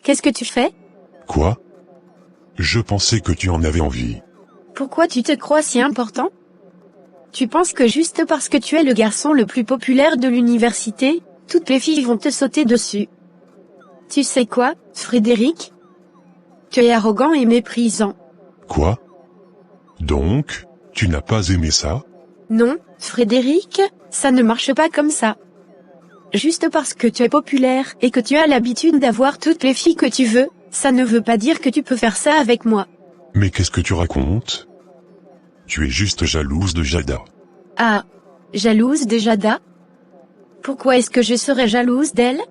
Qu'est-ce que tu fais? Quoi? Je pensais que tu en avais envie. Pourquoi tu te crois si important? Tu penses que juste parce que tu es le garçon le plus populaire de l'université, toutes les filles vont te sauter dessus? Tu sais quoi, Frédéric? Tu es arrogant et méprisant. Quoi? Donc, tu n'as pas aimé ça? Non, Frédéric, ça ne marche pas comme ça. Juste parce que tu es populaire et que tu as l'habitude d'avoir toutes les filles que tu veux, ça ne veut pas dire que tu peux faire ça avec moi. Mais qu'est-ce que tu racontes? Tu es juste jalouse de Jada. Ah, jalouse de Jada? Pourquoi est-ce que je serais jalouse d'elle?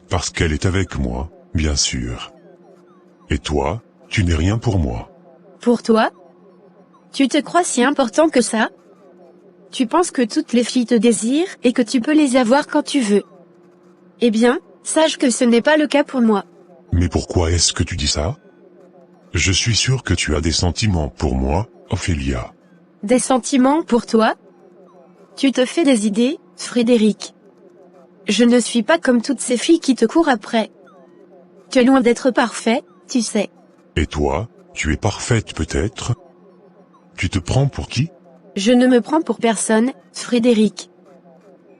Parce qu'elle est avec moi, bien sûr. Et toi, tu n'es rien pour moi. Pour toi? Tu te crois si important que ça? Tu penses que toutes les filles te désirent et que tu peux les avoir quand tu veux. Eh bien, sache que ce n'est pas le cas pour moi. Mais pourquoi est-ce que tu dis ça? Je suis sûr que tu as des sentiments pour moi, Ophélia. Des sentiments pour toi? Tu te fais des idées, Frédéric. Je ne suis pas comme toutes ces filles qui te courent après. Tu es loin d'être parfait, tu sais. Et toi, tu es parfaite peut-être? Tu te prends pour qui? Je ne me prends pour personne, Frédéric.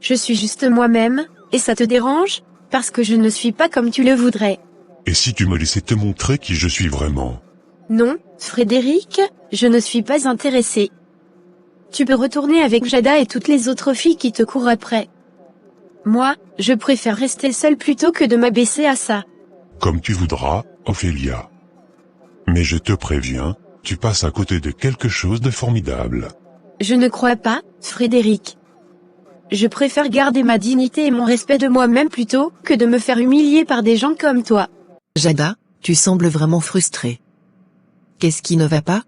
Je suis juste moi-même, et ça te dérange, parce que je ne suis pas comme tu le voudrais. Et si tu me laissais te montrer qui je suis vraiment? Non, Frédéric, je ne suis pas intéressée. Tu peux retourner avec Jada et toutes les autres filles qui te courent après. Moi, je préfère rester seule plutôt que de m'abaisser à ça. Comme tu voudras, Ophélia. Mais je te préviens, tu passes à côté de quelque chose de formidable. Je ne crois pas, Frédéric. Je préfère garder ma dignité et mon respect de moi-même plutôt que de me faire humilier par des gens comme toi. Jada, tu sembles vraiment frustrée. Qu'est-ce qui ne va pas?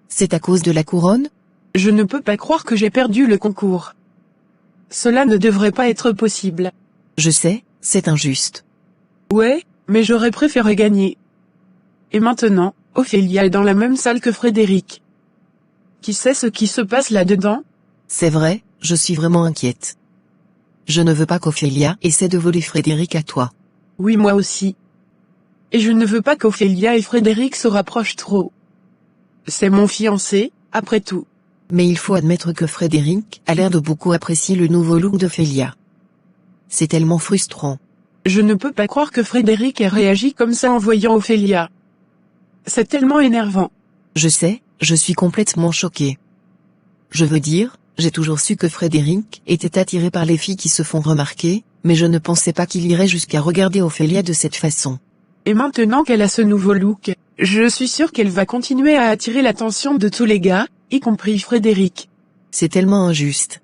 C'est à cause de la couronne? Je ne peux pas croire que j'ai perdu le concours. Cela ne devrait pas être possible. Je sais, c'est injuste. Ouais, mais j'aurais préféré gagner. Et maintenant, Ophélia est dans la même salle que Frédéric. Qui sait ce qui se passe là-dedans? C'est vrai, je suis vraiment inquiète. Je ne veux pas qu'Ophélia essaie de voler Frédéric à toi. Oui, moi aussi. Et je ne veux pas qu'Ophélia et Frédéric se rapprochent trop. C'est mon fiancé, après tout. Mais il faut admettre que Frédéric a l'air de beaucoup apprécier le nouveau look d'Ophélia. C'est tellement frustrant. Je ne peux pas croire que Frédéric ait réagi comme ça en voyant Ophélia. C'est tellement énervant. Je sais, je suis complètement choquée. Je veux dire, j'ai toujours su que Frédéric était attiré par les filles qui se font remarquer, mais je ne pensais pas qu'il irait jusqu'à regarder Ophélia de cette façon. Et maintenant qu'elle a ce nouveau look, je suis sûre qu'elle va continuer à attirer l'attention de tous les gars, y compris Frédéric. C'est tellement injuste.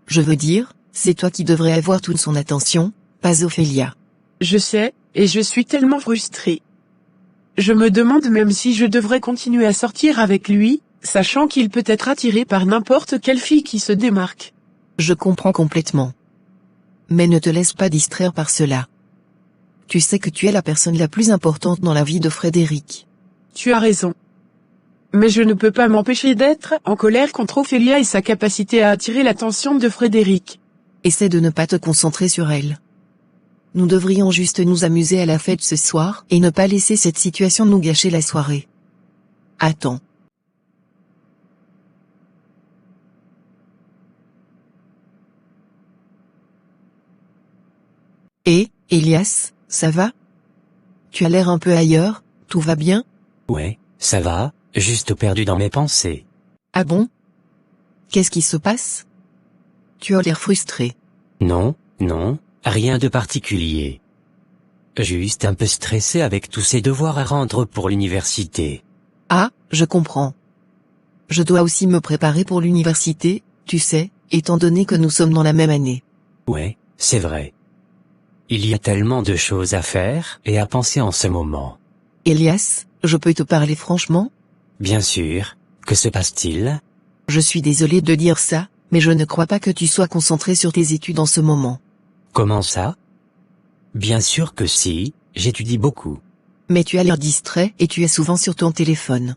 Je veux dire, c'est toi qui devrais avoir toute son attention, pas Ophélia. Je sais, et je suis tellement frustrée. Je me demande même si je devrais continuer à sortir avec lui, sachant qu'il peut être attiré par n'importe quelle fille qui se démarque. Je comprends complètement. Mais ne te laisse pas distraire par cela. Tu sais que tu es la personne la plus importante dans la vie de Frédéric. Tu as raison. Mais je ne peux pas m'empêcher d'être en colère contre Ophélia et sa capacité à attirer l'attention de Frédéric. Essaie de ne pas te concentrer sur elle. Nous devrions juste nous amuser à la fête ce soir et ne pas laisser cette situation nous gâcher la soirée. Attends. Et, Elias, ça va? Tu as l'air un peu ailleurs, tout va bien? Ouais, ça va, juste perdu dans mes pensées. Ah bon? Qu'est-ce qui se passe? Tu as l'air frustré. Non, rien de particulier. Juste un peu stressé avec tous ces devoirs à rendre pour l'université. Ah, je comprends. Je dois aussi me préparer pour l'université, tu sais, étant donné que nous sommes dans la même année. Ouais, c'est vrai. Il y a tellement de choses à faire et à penser en ce moment. Elias, je peux te parler franchement? Bien sûr, que se passe-t-il? Je suis désolé de dire ça, mais je ne crois pas que tu sois concentré sur tes études en ce moment. Comment ça? Bien sûr que si, j'étudie beaucoup. Mais tu as l'air distrait et tu es souvent sur ton téléphone.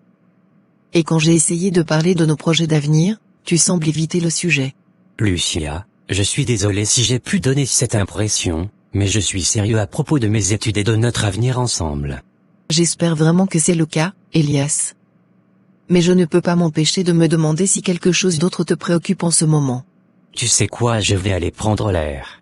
Et quand j'ai essayé de parler de nos projets d'avenir, tu sembles éviter le sujet. Lucia, je suis désolé si j'ai pu donner cette impression. Mais je suis sérieux à propos de mes études et de notre avenir ensemble. J'espère vraiment que c'est le cas, Elias. Mais je ne peux pas m'empêcher de me demander si quelque chose d'autre te préoccupe en ce moment. Tu sais quoi, je vais aller prendre l'air.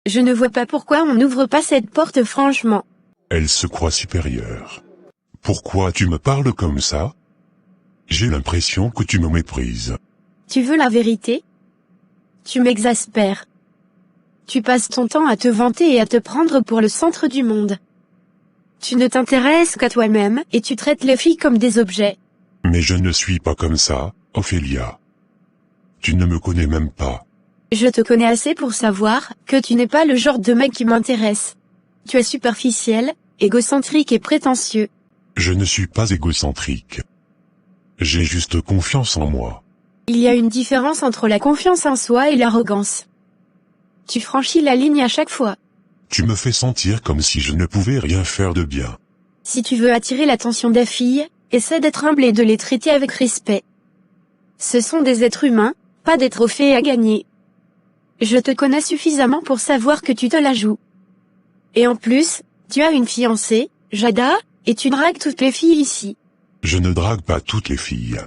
Je ne vois pas pourquoi on n'ouvre pas cette porte franchement. Elle se croit supérieure. Pourquoi tu me parles comme ça? J'ai l'impression que tu me méprises. Tu veux la vérité? Tu m'exaspères. Tu passes ton temps à te vanter et à te prendre pour le centre du monde. Tu ne t'intéresses qu'à toi-même et tu traites les filles comme des objets. Mais je ne suis pas comme ça, Ophélia. Tu ne me connais même pas. Je te connais assez pour savoir que tu n'es pas le genre de mec qui m'intéresse. Tu es superficiel, égocentrique et prétentieux. Je ne suis pas égocentrique. J'ai juste confiance en moi. Il y a une différence entre la confiance en soi et l'arrogance. Tu franchis la ligne à chaque fois. Tu me fais sentir comme si je ne pouvais rien faire de bien. Si tu veux attirer l'attention des filles, essaie d'être humble et de les traiter avec respect. Ce sont des êtres humains, pas des trophées à gagner. Je te connais suffisamment pour savoir que tu te la joues. Et en plus, tu as une fiancée, Jada, et tu dragues toutes les filles ici. Je ne drague pas toutes les filles.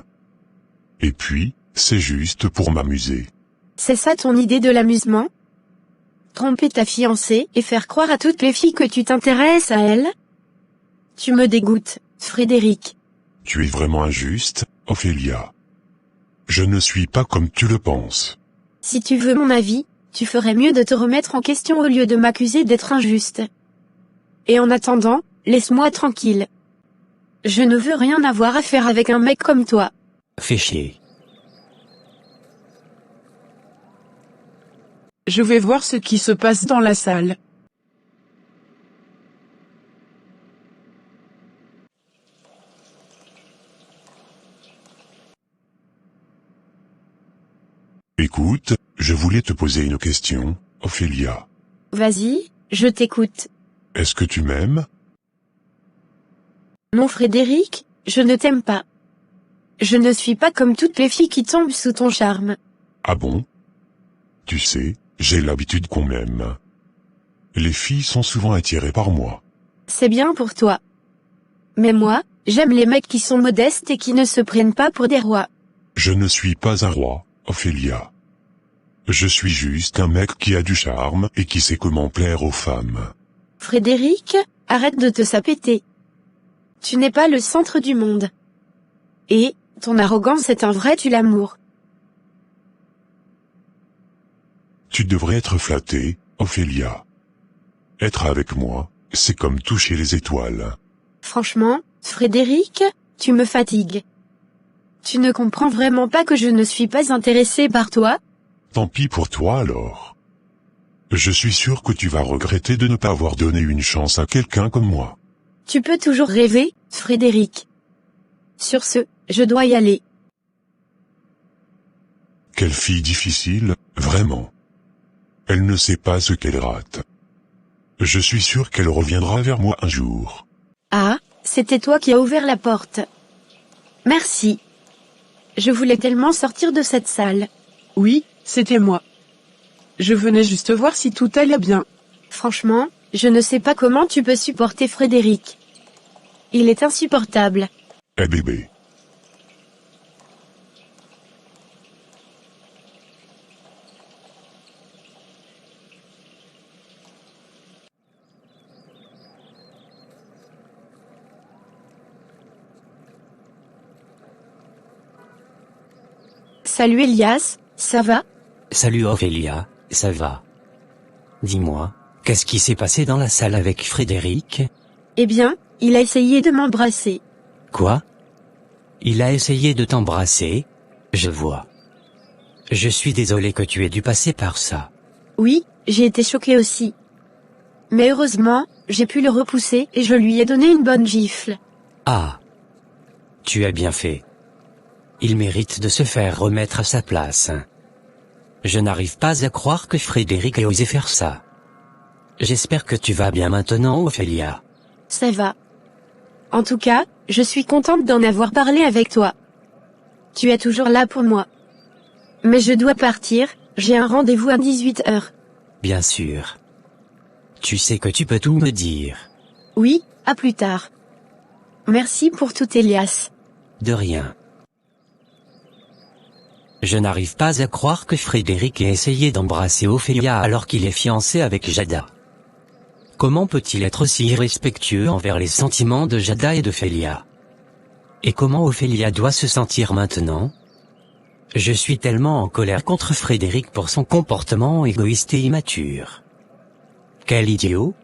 Et puis, c'est juste pour m'amuser. C'est ça ton idée de l'amusement? Tromper ta fiancée et faire croire à toutes les filles que tu t'intéresses à elle? Tu me dégoûtes, Frédéric. Tu es vraiment injuste, Ophélia. Je ne suis pas comme tu le penses. Si tu veux mon avis, tu ferais mieux de te remettre en question au lieu de m'accuser d'être injuste. Et en attendant, laisse-moi tranquille. Je ne veux rien avoir à faire avec un mec comme toi. Fais chier. Je vais voir ce qui se passe dans la salle. Écoute, je voulais te poser une question, Ophélia. Vas-y, je t'écoute. Est-ce que tu m'aimes? Non Frédéric, je ne t'aime pas. Je ne suis pas comme toutes les filles qui tombent sous ton charme. Ah bon? Tu sais, j'ai l'habitude qu'on m'aime. Les filles sont souvent attirées par moi. C'est bien pour toi. Mais moi, j'aime les mecs qui sont modestes et qui ne se prennent pas pour des rois. Je ne suis pas un roi, Ophélia. Je suis juste un mec qui a du charme et qui sait comment plaire aux femmes. Frédéric, arrête de te sapéter. Tu n'es pas le centre du monde. Et, ton arrogance est un vrai tue-l'amour. Tu devrais être flattée, Ophélia. Être avec moi, c'est comme toucher les étoiles. Franchement, Frédéric, tu me fatigues. Tu ne comprends vraiment pas que je ne suis pas intéressé par toi? Tant pis pour toi alors. Je suis sûr que tu vas regretter de ne pas avoir donné une chance à quelqu'un comme moi. Tu peux toujours rêver, Frédéric. Sur ce, je dois y aller. Quelle fille difficile, vraiment. Elle ne sait pas ce qu'elle rate. Je suis sûr qu'elle reviendra vers moi un jour. Ah, c'était toi qui as ouvert la porte. Merci. Je voulais tellement sortir de cette salle. Oui, c'était moi. Je venais juste voir si tout allait bien. Franchement, je ne sais pas comment tu peux supporter Frédéric. Il est insupportable. Eh bébé. Salut Elias, ça va? Salut Ophélia, ça va? Dis-moi, qu'est-ce qui s'est passé dans la salle avec Frédéric? Eh bien, il a essayé de m'embrasser. Quoi? Il a essayé de t'embrasser? Je vois. Je suis désolé que tu aies dû passer par ça. Oui, j'ai été choquée aussi. Mais heureusement, j'ai pu le repousser et je lui ai donné une bonne gifle. Ah. Tu as bien fait. Il mérite de se faire remettre à sa place. Je n'arrive pas à croire que Frédéric ait osé faire ça. J'espère que tu vas bien maintenant, Ophélia. Ça va. En tout cas, je suis contente d'en avoir parlé avec toi. Tu es toujours là pour moi. Mais je dois partir, j'ai un rendez-vous à 18h. Bien sûr. Tu sais que tu peux tout me dire. Oui, à plus tard. Merci pour tout, Elias. De rien. Je n'arrive pas à croire que Frédéric ait essayé d'embrasser Ophélia alors qu'il est fiancé avec Jada. Comment peut-il être aussi irrespectueux envers les sentiments de Jada et d'Ophélia? Et comment Ophélia doit se sentir maintenant? Je suis tellement en colère contre Frédéric pour son comportement égoïste et immature. Quel idiot!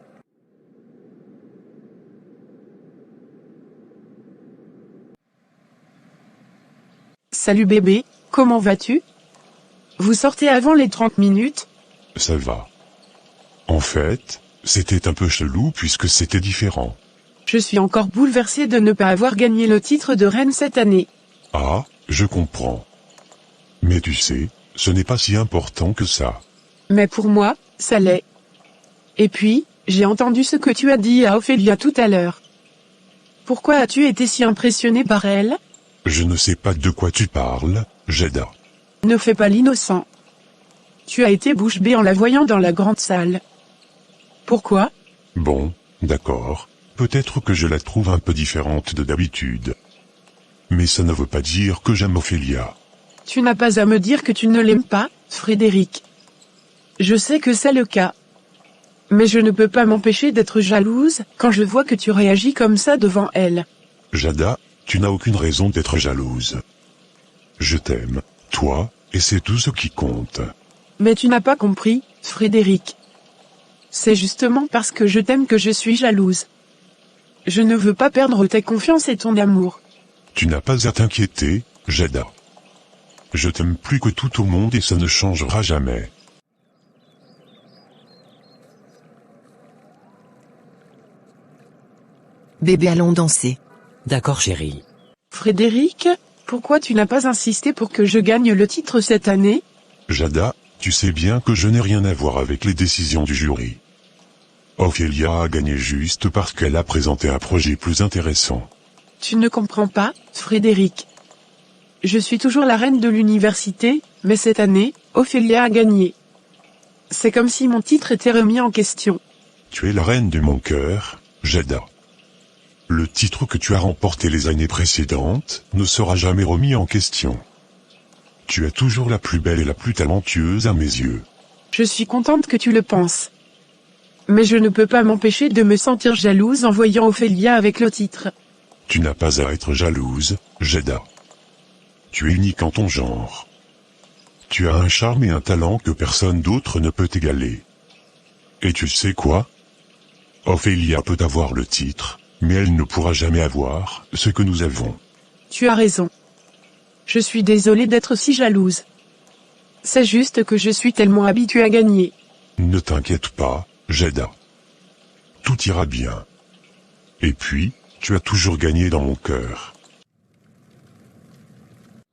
Salut bébé, comment vas-tu? Vous sortez avant les 30 minutes? Ça va. En fait, c'était un peu chelou puisque c'était différent. Je suis encore bouleversée de ne pas avoir gagné le titre de reine cette année. Ah, je comprends. Mais tu sais, ce n'est pas si important que ça. Mais pour moi, ça l'est. Et puis, j'ai entendu ce que tu as dit à Ophélia tout à l'heure. Pourquoi as-tu été si impressionné par elle? Je ne sais pas de quoi tu parles, Jada. Ne fais pas l'innocent. Tu as été bouche bée en la voyant dans la grande salle. Pourquoi? Bon, d'accord. Peut-être que je la trouve un peu différente de d'habitude. Mais ça ne veut pas dire que j'aime Ophélia. Tu n'as pas à me dire que tu ne l'aimes pas, Frédéric. Je sais que c'est le cas. Mais je ne peux pas m'empêcher d'être jalouse quand je vois que tu réagis comme ça devant elle. Jada, tu n'as aucune raison d'être jalouse. Je t'aime, toi, et c'est tout ce qui compte. Mais tu n'as pas compris, Frédéric. C'est justement parce que je t'aime que je suis jalouse. Je ne veux pas perdre ta confiance et ton amour. Tu n'as pas à t'inquiéter, Jada. Je t'aime plus que tout au monde et ça ne changera jamais. Bébé, allons danser. D'accord chérie. Frédéric, pourquoi tu n'as pas insisté pour que je gagne le titre cette année? Jada, tu sais bien que je n'ai rien à voir avec les décisions du jury. Ophélia a gagné juste parce qu'elle a présenté un projet plus intéressant. Tu ne comprends pas, Frédéric. Je suis toujours la reine de l'université, mais cette année, Ophélia a gagné. C'est comme si mon titre était remis en question. Tu es la reine de mon cœur, Jada. Le titre que tu as remporté les années précédentes ne sera jamais remis en question. Tu es toujours la plus belle et la plus talentueuse à mes yeux. Je suis contente que tu le penses. Mais je ne peux pas m'empêcher de me sentir jalouse en voyant Ophélia avec le titre. Tu n'as pas à être jalouse, Jada. Tu es unique en ton genre. Tu as un charme et un talent que personne d'autre ne peut égaler. Et tu sais quoi? Ophélia peut avoir le titre, mais elle ne pourra jamais avoir ce que nous avons. Tu as raison. Je suis désolée d'être si jalouse. C'est juste que je suis tellement habituée à gagner. Ne t'inquiète pas, Jada. Tout ira bien. Et puis, tu as toujours gagné dans mon cœur.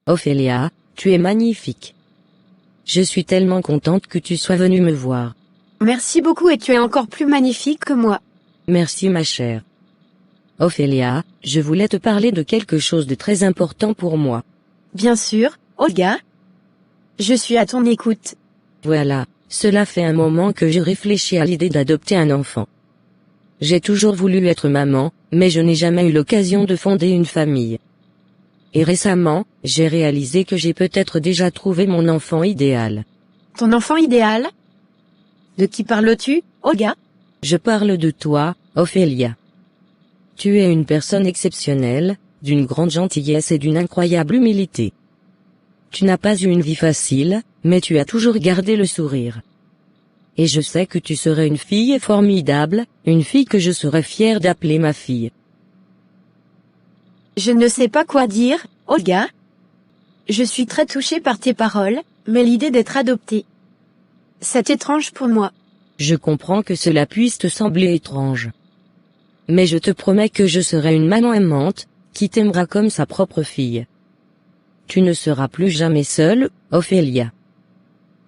Ophélia, tu es magnifique. Je suis tellement contente que tu sois venue me voir. Merci beaucoup et tu es encore plus magnifique que moi. Merci ma chère. Ophélia, je voulais te parler de quelque chose de très important pour moi. Bien sûr, Olga. Je suis à ton écoute. Voilà, cela fait un moment que je réfléchis à l'idée d'adopter un enfant. J'ai toujours voulu être maman, mais je n'ai jamais eu l'occasion de fonder une famille. Et récemment, j'ai réalisé que j'ai peut-être déjà trouvé mon enfant idéal. Ton enfant idéal? De qui parles-tu, Olga? Je parle de toi, Ophélia. Tu es une personne exceptionnelle, d'une grande gentillesse et d'une incroyable humilité. Tu n'as pas eu une vie facile, mais tu as toujours gardé le sourire. Et je sais que tu serais une fille formidable, une fille que je serais fière d'appeler ma fille. Je ne sais pas quoi dire, Olga. Je suis très touchée par tes paroles, mais l'idée d'être adoptée, c'est étrange pour moi. Je comprends que cela puisse te sembler étrange. Mais je te promets que je serai une maman aimante, qui t'aimera comme sa propre fille. Tu ne seras plus jamais seule, Ophélia.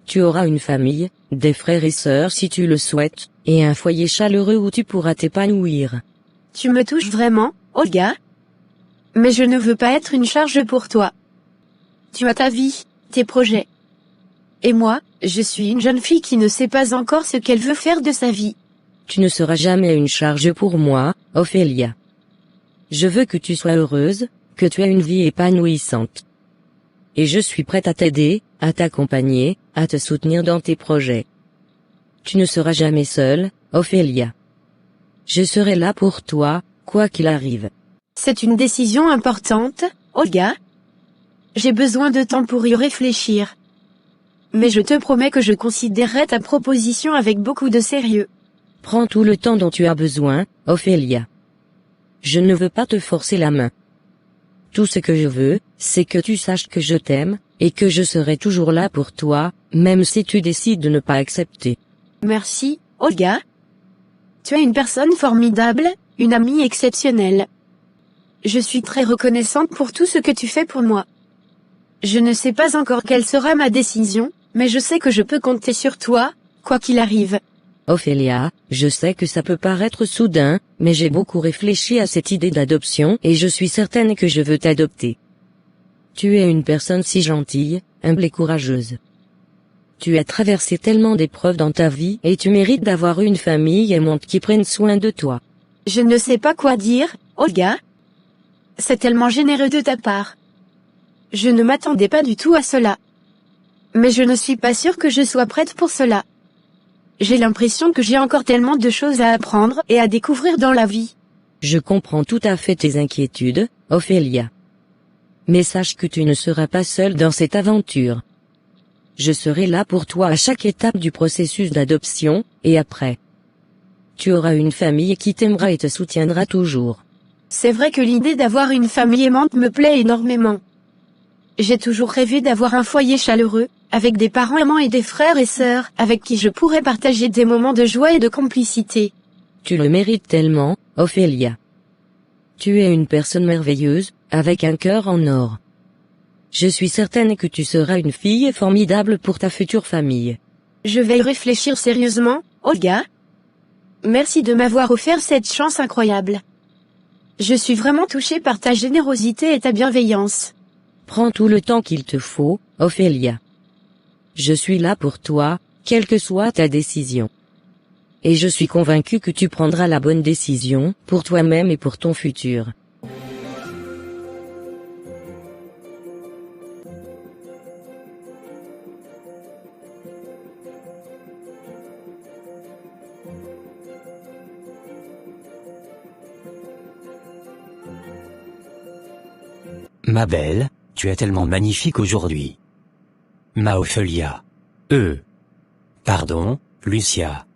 Tu auras une famille, des frères et sœurs si tu le souhaites, et un foyer chaleureux où tu pourras t'épanouir. Tu me touches vraiment, Olga. Mais je ne veux pas être une charge pour toi. Tu as ta vie, tes projets. Et moi, je suis une jeune fille qui ne sait pas encore ce qu'elle veut faire de sa vie. Tu ne seras jamais une charge pour moi, Ophélia. Je veux que tu sois heureuse, que tu aies une vie épanouissante. Et je suis prête à t'aider, à t'accompagner, à te soutenir dans tes projets. Tu ne seras jamais seule, Ophélia. Je serai là pour toi, quoi qu'il arrive. C'est une décision importante, Olga. J'ai besoin de temps pour y réfléchir. Mais je te promets que je considérerai ta proposition avec beaucoup de sérieux. Prends tout le temps dont tu as besoin, Ophélia. Je ne veux pas te forcer la main. Tout ce que je veux, c'est que tu saches que je t'aime, et que je serai toujours là pour toi, même si tu décides de ne pas accepter. Merci, Olga. Tu es une personne formidable, une amie exceptionnelle. Je suis très reconnaissante pour tout ce que tu fais pour moi. Je ne sais pas encore quelle sera ma décision, mais je sais que je peux compter sur toi, quoi qu'il arrive. Ophélia, je sais que ça peut paraître soudain, mais j'ai beaucoup réfléchi à cette idée d'adoption et je suis certaine que je veux t'adopter. Tu es une personne si gentille, humble et courageuse. Tu as traversé tellement d'épreuves dans ta vie et tu mérites d'avoir une famille aimante qui prenne soin de toi. Je ne sais pas quoi dire, Olga. C'est tellement généreux de ta part. Je ne m'attendais pas du tout à cela. Mais je ne suis pas sûre que je sois prête pour cela. J'ai l'impression que j'ai encore tellement de choses à apprendre et à découvrir dans la vie. Je comprends tout à fait tes inquiétudes, Ophélia. Mais sache que tu ne seras pas seule dans cette aventure. Je serai là pour toi à chaque étape du processus d'adoption, et après. Tu auras une famille qui t'aimera et te soutiendra toujours. C'est vrai que l'idée d'avoir une famille aimante me plaît énormément. J'ai toujours rêvé d'avoir un foyer chaleureux, avec des parents aimants et des frères et sœurs avec qui je pourrais partager des moments de joie et de complicité. Tu le mérites tellement, Ophélia. Tu es une personne merveilleuse, avec un cœur en or. Je suis certaine que tu seras une fille formidable pour ta future famille. Je vais y réfléchir sérieusement, Olga. Merci de m'avoir offert cette chance incroyable. Je suis vraiment touchée par ta générosité et ta bienveillance. Prends tout le temps qu'il te faut, Ophélia. Je suis là pour toi, quelle que soit ta décision. Et je suis convaincue que tu prendras la bonne décision, pour toi-même et pour ton futur. Ma belle, tu es tellement magnifique aujourd'hui. Ma Ophélia. Pardon, Lucia.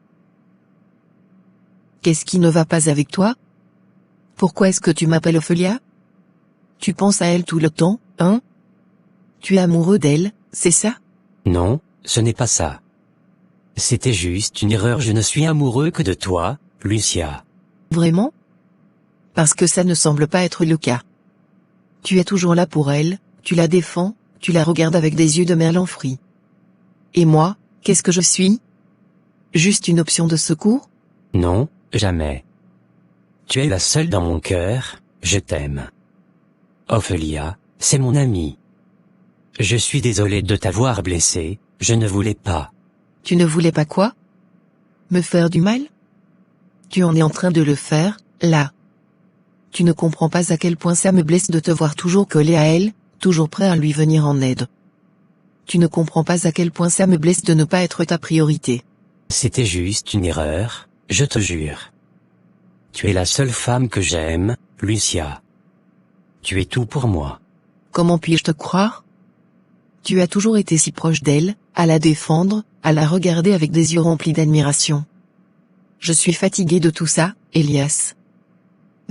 Qu'est-ce qui ne va pas avec toi? Pourquoi est-ce que tu m'appelles Ophélia? Tu penses à elle tout le temps, hein? Tu es amoureux d'elle, c'est ça? Non, ce n'est pas ça. C'était juste une erreur, je ne suis amoureux que de toi, Lucia. Vraiment? Parce que ça ne semble pas être le cas. Tu es toujours là pour elle, tu la défends, tu la regardes avec des yeux de merlan-frit. Et moi, qu'est-ce que je suis? Juste une option de secours? Non, jamais. Tu es la seule dans mon cœur, je t'aime. Ophélia, c'est mon amie. Je suis désolé de t'avoir blessé, je ne voulais pas. Tu ne voulais pas quoi? Me faire du mal? Tu en es en train de le faire, là. Tu ne comprends pas à quel point ça me blesse de te voir toujours collé à elle, toujours prêt à lui venir en aide. Tu ne comprends pas à quel point ça me blesse de ne pas être ta priorité. C'était juste une erreur, je te jure. Tu es la seule femme que j'aime, Lucia. Tu es tout pour moi. Comment puis-je te croire? Tu as toujours été si proche d'elle, à la défendre, à la regarder avec des yeux remplis d'admiration. Je suis fatigué de tout ça, Elias.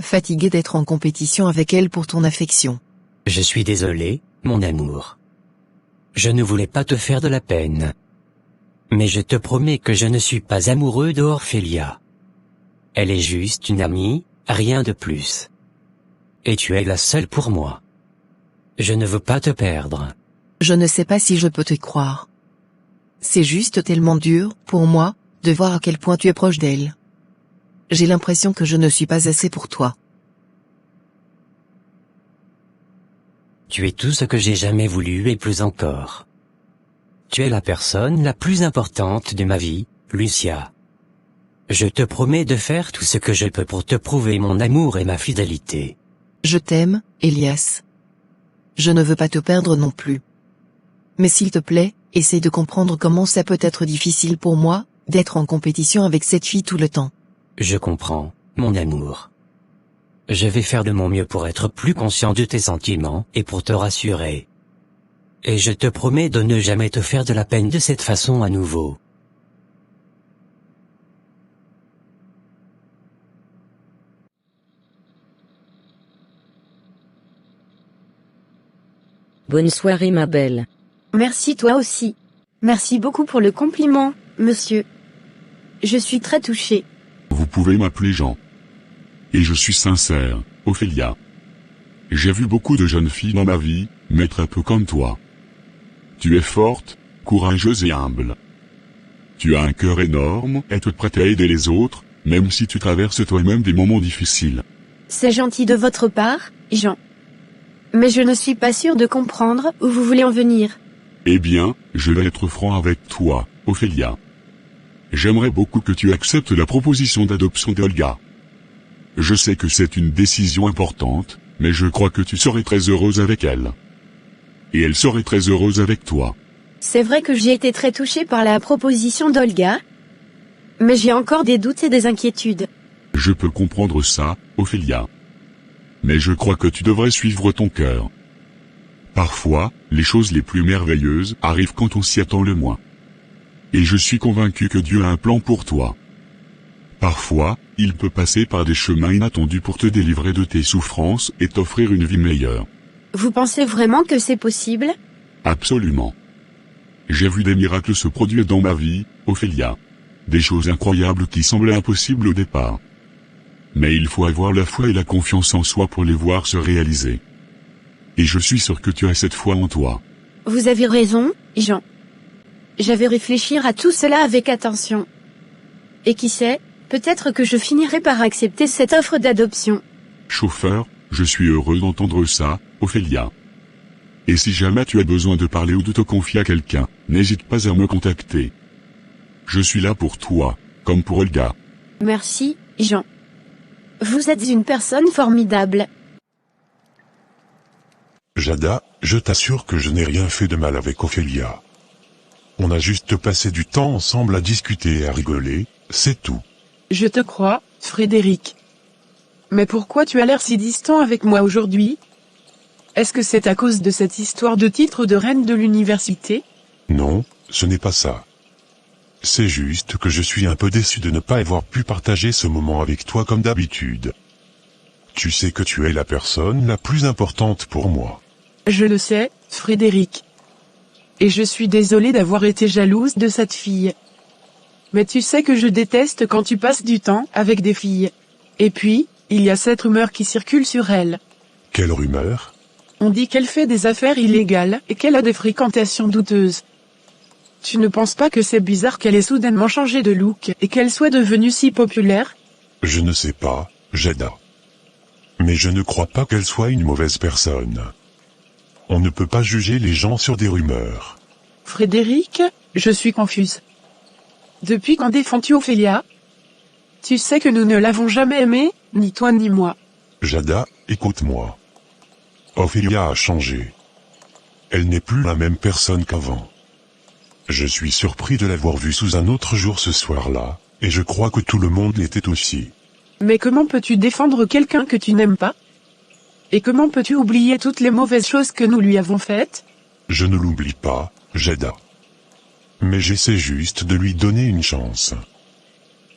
Fatigué d'être en compétition avec elle pour ton affection. Je suis désolé, mon amour. Je ne voulais pas te faire de la peine. Mais je te promets que je ne suis pas amoureux d'Ophélia. Elle est juste une amie, rien de plus. Et tu es la seule pour moi. Je ne veux pas te perdre. Je ne sais pas si je peux te croire. C'est juste tellement dur, pour moi, de voir à quel point tu es proche d'elle. J'ai l'impression que je ne suis pas assez pour toi. Tu es tout ce que j'ai jamais voulu et plus encore. Tu es la personne la plus importante de ma vie, Lucia. Je te promets de faire tout ce que je peux pour te prouver mon amour et ma fidélité. Je t'aime, Elias. Je ne veux pas te perdre non plus. Mais s'il te plaît, essaie de comprendre comment ça peut être difficile pour moi, d'être en compétition avec cette fille tout le temps. Je comprends, mon amour. Je vais faire de mon mieux pour être plus conscient de tes sentiments et pour te rassurer. Et je te promets de ne jamais te faire de la peine de cette façon à nouveau. Bonne soirée ma belle. Merci toi aussi. Merci beaucoup pour le compliment, monsieur. Je suis très touchée. Vous pouvez m'appeler Jean. Et je suis sincère, Ophélia. J'ai vu beaucoup de jeunes filles dans ma vie, mais très peu comme toi. Tu es forte, courageuse et humble. Tu as un cœur énorme, être prête à aider les autres, même si tu traverses toi-même des moments difficiles. C'est gentil de votre part, Jean. Mais je ne suis pas sûre de comprendre où vous voulez en venir. Eh bien, je vais être franc avec toi, Ophélia. J'aimerais beaucoup que tu acceptes la proposition d'adoption d'Olga. Je sais que c'est une décision importante, mais je crois que tu serais très heureuse avec elle. Et elle serait très heureuse avec toi. C'est vrai que j'ai été très touchée par la proposition d'Olga. Mais j'ai encore des doutes et des inquiétudes. Je peux comprendre ça, Ophélia. Mais je crois que tu devrais suivre ton cœur. Parfois, les choses les plus merveilleuses arrivent quand on s'y attend le moins. Et je suis convaincu que Dieu a un plan pour toi. Parfois, il peut passer par des chemins inattendus pour te délivrer de tes souffrances et t'offrir une vie meilleure. Vous pensez vraiment que c'est possible? Absolument. J'ai vu des miracles se produire dans ma vie, Ophélia. Des choses incroyables qui semblaient impossibles au départ. Mais il faut avoir la foi et la confiance en soi pour les voir se réaliser. Et je suis sûr que tu as cette foi en toi. Vous avez raison, Jean. Je vais réfléchir à tout cela avec attention. Et qui sait, peut-être que je finirai par accepter cette offre d'adoption. Chauffeur, je suis heureux d'entendre ça, Ophélia. Et si jamais tu as besoin de parler ou de te confier à quelqu'un, n'hésite pas à me contacter. Je suis là pour toi, comme pour Olga. Merci, Jean. Vous êtes une personne formidable. Jada, je t'assure que je n'ai rien fait de mal avec Ophélia. On a juste passé du temps ensemble à discuter et à rigoler, c'est tout. Je te crois, Frédéric. Mais pourquoi tu as l'air si distant avec moi aujourd'hui? Est-ce que c'est à cause de cette histoire de titre de reine de l'université? Non, ce n'est pas ça. C'est juste que je suis un peu déçu de ne pas avoir pu partager ce moment avec toi comme d'habitude. Tu sais que tu es la personne la plus importante pour moi. Je le sais, Frédéric. Et je suis désolée d'avoir été jalouse de cette fille. Mais tu sais que je déteste quand tu passes du temps avec des filles. Et puis, il y a cette rumeur qui circule sur elle. Quelle rumeur? On dit qu'elle fait des affaires illégales et qu'elle a des fréquentations douteuses. Tu ne penses pas que c'est bizarre qu'elle ait soudainement changé de look et qu'elle soit devenue si populaire? Je ne sais pas, Jada. Mais je ne crois pas qu'elle soit une mauvaise personne. On ne peut pas juger les gens sur des rumeurs. Frédéric, je suis confuse. Depuis quand défends-tu Ophélia? Tu sais que nous ne l'avons jamais aimée, ni toi ni moi. Jada, écoute-moi. Ophélia a changé. Elle n'est plus la même personne qu'avant. Je suis surpris de l'avoir vue sous un autre jour ce soir-là, et je crois que tout le monde l'était aussi. Mais comment peux-tu défendre quelqu'un que tu n'aimes pas? Et comment peux-tu oublier toutes les mauvaises choses que nous lui avons faites? Je ne l'oublie pas, Jada. Mais j'essaie juste de lui donner une chance.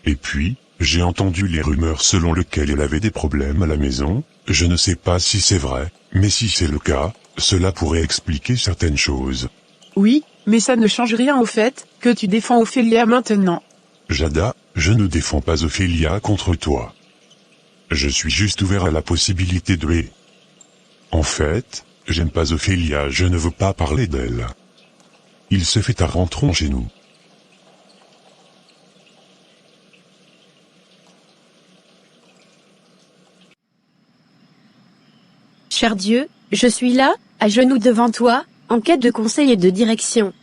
Et puis, j'ai entendu les rumeurs selon lesquelles elle avait des problèmes à la maison, je ne sais pas si c'est vrai, mais si c'est le cas, cela pourrait expliquer certaines choses. Oui, mais ça ne change rien au fait que tu défends Ophélia maintenant. Jada, je ne défends pas Ophélia contre toi. Je suis juste ouvert à la possibilité de... En fait, j'aime pas Ophélia, je ne veux pas parler d'elle. Il se fait à rentrons chez nous. Cher Dieu, je suis là, à genoux devant toi, en quête de conseils et de direction.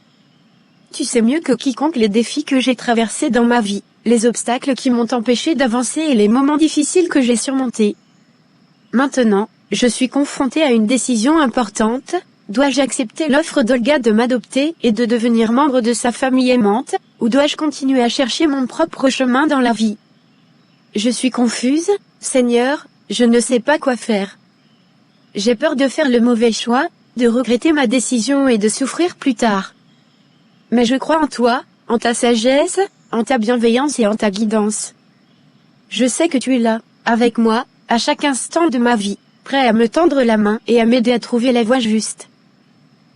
Tu sais mieux que quiconque les défis que j'ai traversés dans ma vie, les obstacles qui m'ont empêché d'avancer et les moments difficiles que j'ai surmontés. Maintenant, je suis confrontée à une décision importante. Dois-je accepter l'offre d'Olga de m'adopter et de devenir membre de sa famille aimante, ou dois-je continuer à chercher mon propre chemin dans la vie? Je suis confuse, Seigneur, je ne sais pas quoi faire. J'ai peur de faire le mauvais choix, de regretter ma décision et de souffrir plus tard. Mais je crois en toi, en ta sagesse, en ta bienveillance et en ta guidance. Je sais que tu es là, avec moi, à chaque instant de ma vie, prêt à me tendre la main et à m'aider à trouver la voie juste.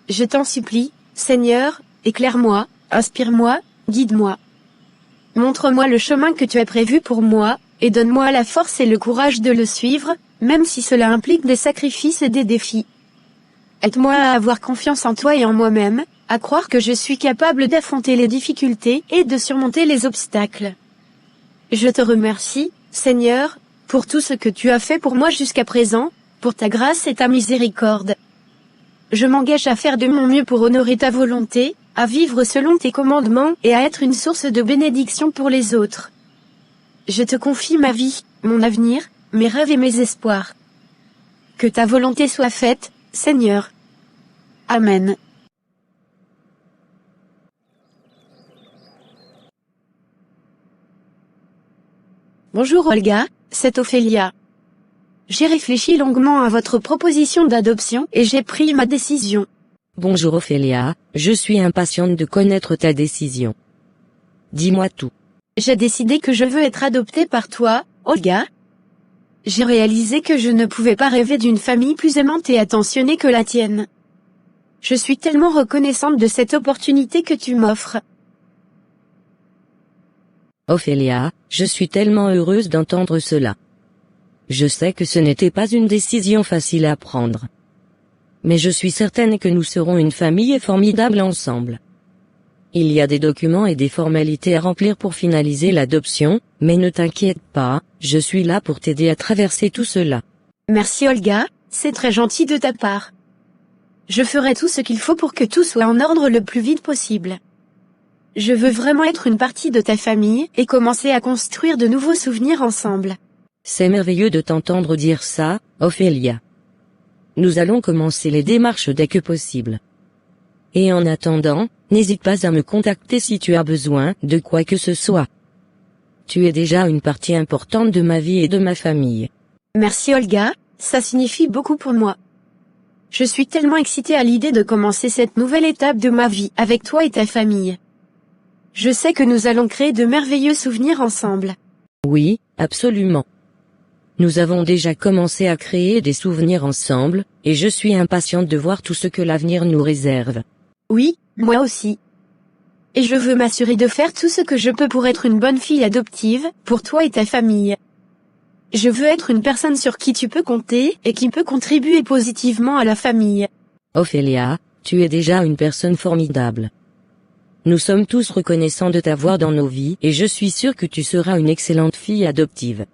Je t'en supplie, Seigneur, éclaire-moi, inspire-moi, guide-moi. Montre-moi le chemin que tu as prévu pour moi, et donne-moi la force et le courage de le suivre, même si cela implique des sacrifices et des défis. Aide-moi à avoir confiance en toi et en moi-même, à croire que je suis capable d'affronter les difficultés et de surmonter les obstacles. Je te remercie, Seigneur, pour tout ce que tu as fait pour moi jusqu'à présent, pour ta grâce et ta miséricorde. Je m'engage à faire de mon mieux pour honorer ta volonté, à vivre selon tes commandements et à être une source de bénédiction pour les autres. Je te confie ma vie, mon avenir, mes rêves et mes espoirs. Que ta volonté soit faite, Seigneur. Amen. Bonjour Olga, c'est Ophélia. J'ai réfléchi longuement à votre proposition d'adoption et j'ai pris ma décision. Bonjour Ophélia, je suis impatiente de connaître ta décision. Dis-moi tout. J'ai décidé que je veux être adoptée par toi, Olga. J'ai réalisé que je ne pouvais pas rêver d'une famille plus aimante et attentionnée que la tienne. Je suis tellement reconnaissante de cette opportunité que tu m'offres. Ophélia, je suis tellement heureuse d'entendre cela. Je sais que ce n'était pas une décision facile à prendre. Mais je suis certaine que nous serons une famille formidable ensemble. Il y a des documents et des formalités à remplir pour finaliser l'adoption, mais ne t'inquiète pas, je suis là pour t'aider à traverser tout cela. Merci Olga, c'est très gentil de ta part. Je ferai tout ce qu'il faut pour que tout soit en ordre le plus vite possible. Je veux vraiment être une partie de ta famille et commencer à construire de nouveaux souvenirs ensemble. C'est merveilleux de t'entendre dire ça, Ophélia. Nous allons commencer les démarches dès que possible. Et en attendant, n'hésite pas à me contacter si tu as besoin de quoi que ce soit. Tu es déjà une partie importante de ma vie et de ma famille. Merci Olga, ça signifie beaucoup pour moi. Je suis tellement excitée à l'idée de commencer cette nouvelle étape de ma vie avec toi et ta famille. Je sais que nous allons créer de merveilleux souvenirs ensemble. Oui, absolument. Nous avons déjà commencé à créer des souvenirs ensemble, et je suis impatiente de voir tout ce que l'avenir nous réserve. Oui, moi aussi. Et je veux m'assurer de faire tout ce que je peux pour être une bonne fille adoptive, pour toi et ta famille. Je veux être une personne sur qui tu peux compter et qui peut contribuer positivement à la famille. Ophélia, tu es déjà une personne formidable. Nous sommes tous reconnaissants de t'avoir dans nos vies et je suis sûre que tu seras une excellente fille adoptive.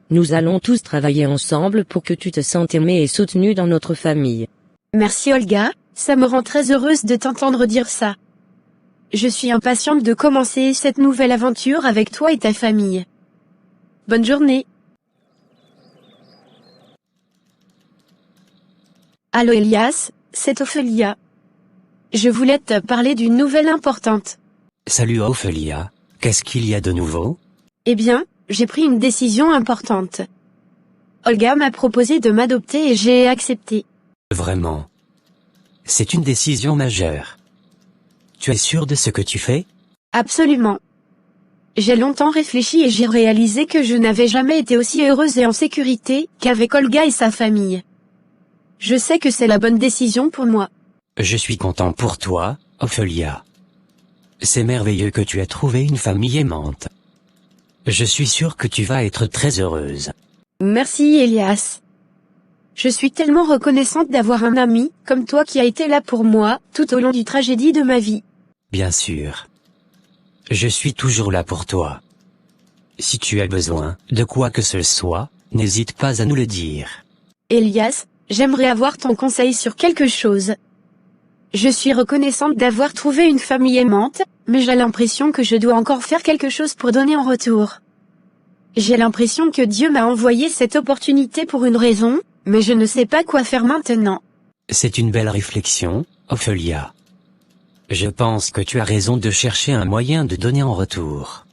Nous allons tous travailler ensemble pour que tu te sentes aimée et soutenue dans notre famille. Merci Olga, ça me rend très heureuse de t'entendre dire ça. Je suis impatiente de commencer cette nouvelle aventure avec toi et ta famille. Bonne journée. Allô Elias, c'est Ophélia. Je voulais te parler d'une nouvelle importante. Salut Ophélia, qu'est-ce qu'il y a de nouveau? Eh bien, j'ai pris une décision importante. Olga m'a proposé de m'adopter et j'ai accepté. Vraiment? C'est une décision majeure. Tu es sûr de ce que tu fais? Absolument. J'ai longtemps réfléchi et j'ai réalisé que je n'avais jamais été aussi heureuse et en sécurité qu'avec Olga et sa famille. Je sais que c'est la bonne décision pour moi. Je suis content pour toi, Ophélia. C'est merveilleux que tu aies trouvé une famille aimante. Je suis sûr que tu vas être très heureuse. Merci Elias. Je suis tellement reconnaissante d'avoir un ami comme toi qui a été là pour moi tout au long du tragédie de ma vie. Bien sûr. Je suis toujours là pour toi. Si tu as besoin de quoi que ce soit, n'hésite pas à nous le dire. Elias, j'aimerais avoir ton conseil sur quelque chose. Je suis reconnaissante d'avoir trouvé une famille aimante, mais j'ai l'impression que je dois encore faire quelque chose pour donner en retour. J'ai l'impression que Dieu m'a envoyé cette opportunité pour une raison, mais je ne sais pas quoi faire maintenant. C'est une belle réflexion, Ophelia. Je pense que tu as raison de chercher un moyen de donner en retour.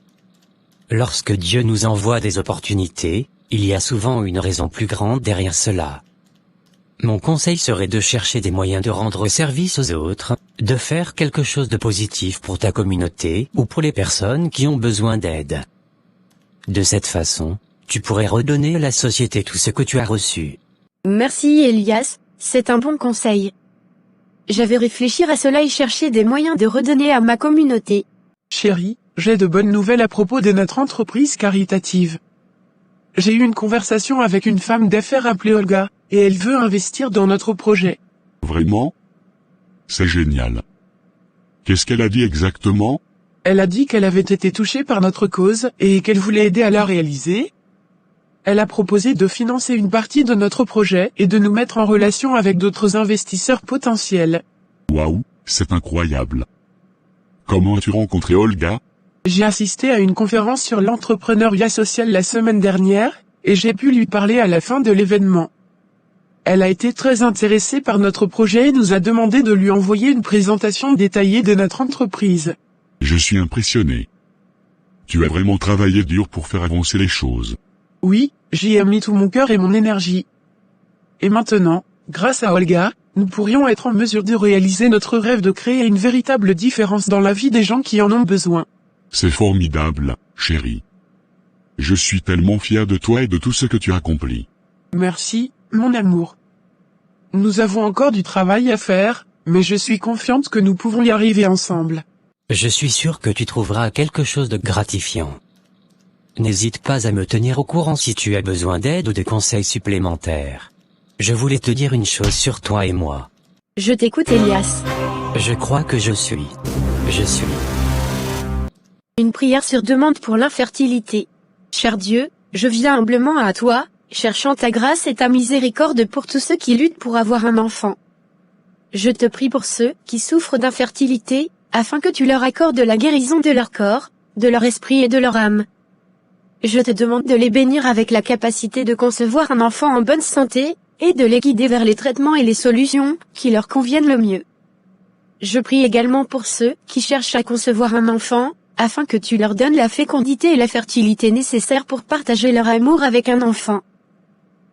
Lorsque Dieu nous envoie des opportunités, il y a souvent une raison plus grande derrière cela. Mon conseil serait de chercher des moyens de rendre service aux autres, de faire quelque chose de positif pour ta communauté ou pour les personnes qui ont besoin d'aide. De cette façon, tu pourrais redonner à la société tout ce que tu as reçu. Merci Elias, c'est un bon conseil. Je vais réfléchir à cela et chercher des moyens de redonner à ma communauté. Chérie, j'ai de bonnes nouvelles à propos de notre entreprise caritative. J'ai eu une conversation avec une femme d'affaires appelée Olga, et elle veut investir dans notre projet. Vraiment? C'est génial. Qu'est-ce qu'elle a dit exactement? Elle a dit qu'elle avait été touchée par notre cause, et qu'elle voulait aider à la réaliser. Elle a proposé de financer une partie de notre projet, et de nous mettre en relation avec d'autres investisseurs potentiels. Waouh, c'est incroyable. Comment as-tu rencontré Olga? J'ai assisté à une conférence sur l'entrepreneuriat social la semaine dernière, et j'ai pu lui parler à la fin de l'événement. Elle a été très intéressée par notre projet et nous a demandé de lui envoyer une présentation détaillée de notre entreprise. Je suis impressionné. Tu as vraiment travaillé dur pour faire avancer les choses. Oui, j'y ai mis tout mon cœur et mon énergie. Et maintenant, grâce à Olga, nous pourrions être en mesure de réaliser notre rêve de créer une véritable différence dans la vie des gens qui en ont besoin. C'est formidable, chérie. Je suis tellement fier de toi et de tout ce que tu as accompli. Merci, mon amour. Nous avons encore du travail à faire, mais je suis confiante que nous pouvons y arriver ensemble. Je suis sûr que tu trouveras quelque chose de gratifiant. N'hésite pas à me tenir au courant si tu as besoin d'aide ou de conseils supplémentaires. Je voulais te dire une chose sur toi et moi. Je t'écoute Elias. Je crois que je suis. Une prière sur demande pour l'infertilité. Cher Dieu, je viens humblement à toi, cherchant ta grâce et ta miséricorde pour tous ceux qui luttent pour avoir un enfant. Je te prie pour ceux qui souffrent d'infertilité, afin que tu leur accordes la guérison de leur corps, de leur esprit et de leur âme. Je te demande de les bénir avec la capacité de concevoir un enfant en bonne santé, et de les guider vers les traitements et les solutions qui leur conviennent le mieux. Je prie également pour ceux qui cherchent à concevoir un enfant, afin que tu leur donnes la fécondité et la fertilité nécessaires pour partager leur amour avec un enfant.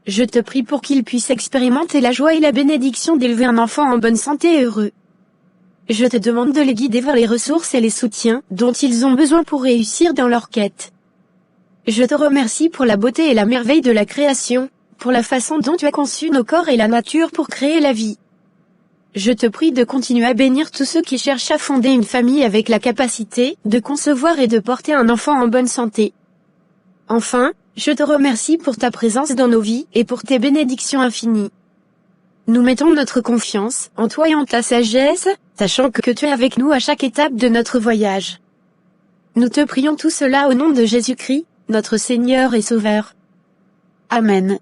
Je te prie pour qu'ils puissent expérimenter la joie et la bénédiction d'élever un enfant en bonne santé et heureux. Je te demande de les guider vers les ressources et les soutiens dont ils ont besoin pour réussir dans leur quête. Je te remercie pour la beauté et la merveille de la création, pour la façon dont tu as conçu nos corps et la nature pour créer la vie. Je te prie de continuer à bénir tous ceux qui cherchent à fonder une famille avec la capacité de concevoir et de porter un enfant en bonne santé. Enfin, je te remercie pour ta présence dans nos vies et pour tes bénédictions infinies. Nous mettons notre confiance en toi et en ta sagesse, sachant que tu es avec nous à chaque étape de notre voyage. Nous te prions tout cela au nom de Jésus-Christ, notre Seigneur et Sauveur. Amen.